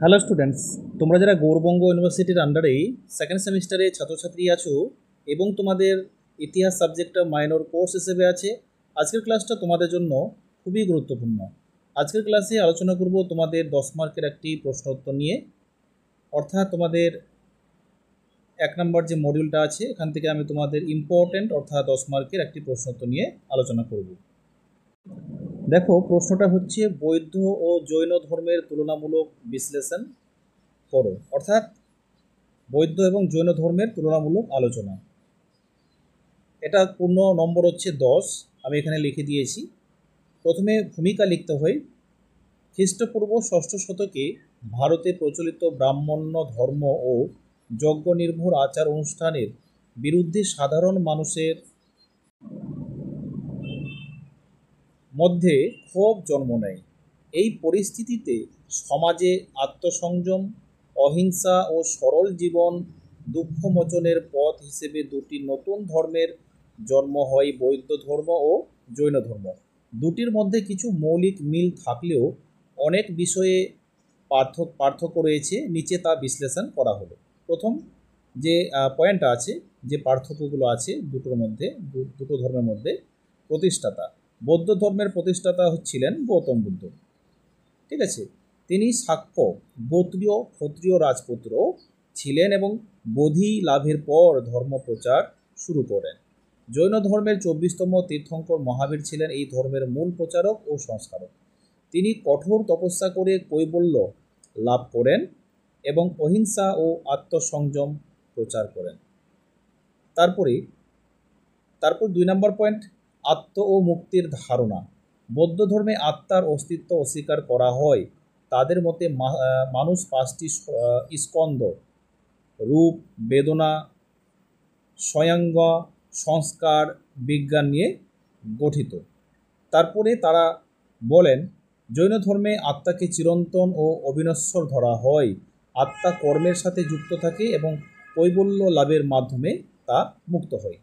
Hello students, তোমরা যারা গৌরবঙ্গ ইউনিভার্সিটির আন্ডারেই সেকেন্ড সেমিস্টারে ছাত্রছাত্রী আছো এবং তোমাদের ইতিহাস সাবজেক্টটা মাইনর কোর্স হিসেবে আছে, আজকের ক্লাসটা তোমাদের জন্য খুবই গুরুত্বপূর্ণ। আজকের ক্লাসে আলোচনা করব তোমাদের 10 মার্কের একটি প্রশ্ন উত্তর নিয়ে, অর্থাৎ তোমাদের 1 নম্বর যে মডিউলটা আছে এখান থেকে আমি তোমাদের ইম্পর্টেন্ট অর্থাৎ 10 মার্কের একটি প্রশ্ন উত্তর নিয়ে আলোচনা করব। দেখো, প্রশ্নটা হচ্ছে বৌদ্ধ ও জৈন ধর্মের তুলনামূলক বিশ্লেষণ করো, অর্থাৎ বৌদ্ধ এবং জৈন ধর্মের তুলনামূলক আলোচনা। এটা পূর্ণ নম্বর হচ্ছে 10, আমি এখানে লিখে দিয়েছি। প্রথমে ভূমিকা লিখতে হয়। খ্রিস্টপূর্ব 6ষ্ঠ শতকে ভারতে প্রচলিত ব্রাহ্মণ্য ধর্ম ও যজ্ঞ নির্ভর আচার অনুষ্ঠানের বিরুদ্ধে সাধারণ মানুষের মধ্যে ক্ষোভ জন্ম নেয়। এই পরিস্থিতিতে সমাজে আত্মসংযম, অহিংসা ও সরল জীবন দুঃখমোচনের পথ হিসেবে দুটি নতুন ধর্মের জন্ম হয়, বৌদ্ধ ধর্ম ও জৈন ধর্ম। দুটির মধ্যে কিছু মৌলিক মিল থাকলেও অনেক বিষয়ে পার্থক্য রয়েছে, নিচে তা বিশ্লেষণ করা হলো। প্রথম যে পয়েন্টটা আছে, যে পার্থক্যগুলো আছে দুটো ধর্মের মধ্যে, প্রতিষ্ঠাতা বৌদ্ধ ধর্মের প্রতিষ্ঠাতা হচ্ছিলেন গৌতম বুদ্ধ, ঠিক আছে। তিনি শাক্য গোত্রীয় ক্ষত্রিয় রাজপুত্র ছিলেন এবং বোধি লাভের পর ধর্ম প্রচার শুরু করেন। জৈন ধর্মের 24তম তীর্থঙ্কর মহাবীর ছিলেন এই ধর্মের মূল প্রচারক ও সংস্কারক। তিনি কঠোর তপস্যা করে কৈবল্য লাভ করেন এবং অহিংসা ও আত্মসংযম প্রচার করেন। তারপর 2 নম্বর পয়েন্ট, আত্ম ও মুক্তির ধারণা। বৌদ্ধ ধর্মে আত্মার অস্তিত্ব অস্বীকার করা হয়। তাদের মতে মানুষ 5টি স্কন্দ, রূপ, বেদনা, স্বয়ঙ্গ, সংস্কার, বিজ্ঞান নিয়ে গঠিত। তারপরে তারা বলেন, জৈন ধর্মে আত্মাকে চিরন্তন ও অবিনশ্বর ধরা হয়। আত্মা কর্মের সাথে যুক্ত থাকে এবং কৈবল্য লাভের মাধ্যমে তা মুক্ত হয়।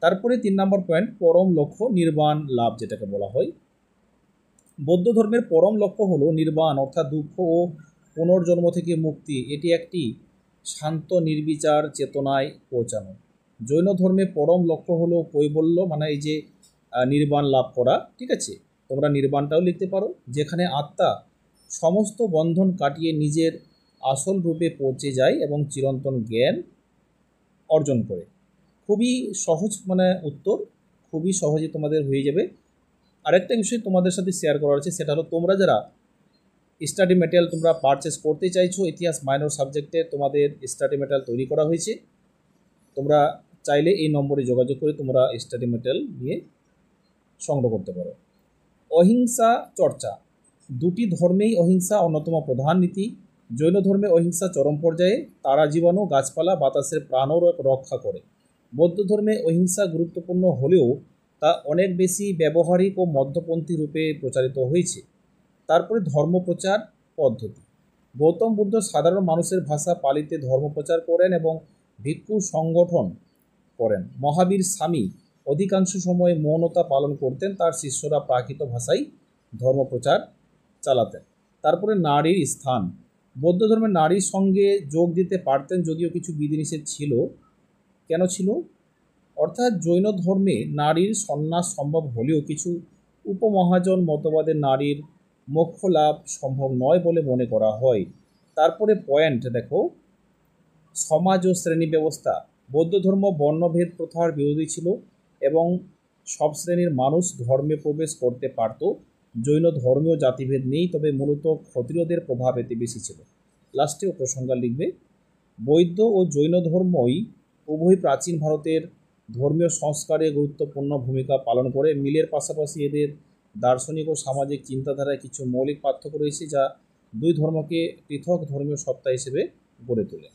তারপরে 3 নম্বর পয়েন্ট, পরম লক্ষ্য নির্বাণ লাভ, যেটাকে বলা হয়। বৌদ্ধ ধর্মের পরম লক্ষ্য হলো নির্বাণ, অর্থাৎ দুঃখ ও পুনর্জন্ম থেকে মুক্তি। এটি একটি শান্ত নির্বিচার চেতনায় পৌঁছানো। জৈন ধর্মে পরম লক্ষ্য হলো কৈবল্য, মানে এই যে নির্বাণ লাভ করা, ঠিক আছে। তোমরা নির্বাণটাও লিখতে পারো, যেখানে আত্মা সমস্ত বন্ধন কাটিয়ে নিজের আসল রূপে পৌঁছে যায় এবং চিরন্তন জ্ঞান অর্জন করে। খুবই সহজ, মানে উত্তর খুবই সহজে তোমাদের হয়ে যাবে। আরেকটা বিষয় তোমাদের সাথে শেয়ার করার আছে, সেটা হলো তোমরা যারা স্টাডি ম্যাটেরিয়াল তোমরা পারচেস করতে চাইছো, ইতিহাস মাইনর সাবজেক্টে তোমাদের স্টাডি ম্যাটেরিয়াল তৈরি করা হয়েছে। তোমরা চাইলে এই নম্বরে যোগাযোগ করে তোমরা স্টাডি ম্যাটেরিয়াল নিয়ে সংগ্রহ করতে পারো। অহিংসা চর্চা। দুটি ধর্মেই অহিংসা অন্যতম প্রধান নীতি। জৈন ধর্মে অহিংসা চরম পর্যায়ে, তারা জীবাণু, গাছপালা, বাতাসের প্রাণও রক্ষা করে। বৌদ্ধ ধর্মে অহিংসা গুরুত্বপূর্ণ হলেও তা অনেক বেশি ব্যবহারিক ও মধ্যপন্থী রূপে প্রচারিত হয়েছে। তারপরে ধর্মপ্রচার পদ্ধতি। গৌতম বুদ্ধ সাধারণ মানুষের ভাষা পালিতে ধর্মপ্রচার করেন এবং ভিক্ষু সংগঠন করেন। মহাবীর স্বামী অধিকাংশ সময় মৌনতা পালন করতেন, তার শিষ্যরা প্রাকৃত ভাষায় ধর্মপ্রচার চালাতেন। তারপরে নারীর স্থান। বৌদ্ধ ধর্মে নারীর সঙ্গে যোগ দিতে পারতেন, যদিও কিছু বিধিনিষেধ ছিল। কেন ছিল? অর্থাৎ জৈন ধর্মে নারীর সন্ন্যাস সম্ভব হলেও কিছু উপমহাজন মতবাদে নারীর মোক্ষ লাভ সম্ভব নয় বলে মনে করা হয়। তারপরে পয়েন্ট দেখো, সমাজ ও শ্রেণী ব্যবস্থা। বৌদ্ধ ধর্ম বর্ণভেদ প্রথার বিরোধী ছিল এবং সব শ্রেণীর মানুষ ধর্মে প্রবেশ করতে পারত। জৈন ধর্মীয় জাতিভেদ নেই, তবে মূলত ক্ষত্রিয়দের প্রভাব এতে বেশি ছিল। লাস্টে উপসংহার লিখবে। বৌদ্ধ ও জৈন ধর্মই উভয় প্রাচীন ভারতের ধর্মীয় সংস্কারে গুরুত্বপূর্ণ ভূমিকা পালন করে। মিলের পাশাপাশি এদের দার্শনিক ও সামাজিক চিন্তাধারায় কিছু মৌলিক পার্থক্য রয়েছে, যা দুই ধর্মকে পৃথক ধর্মীয় সত্তা হিসেবে গড়ে তোলে।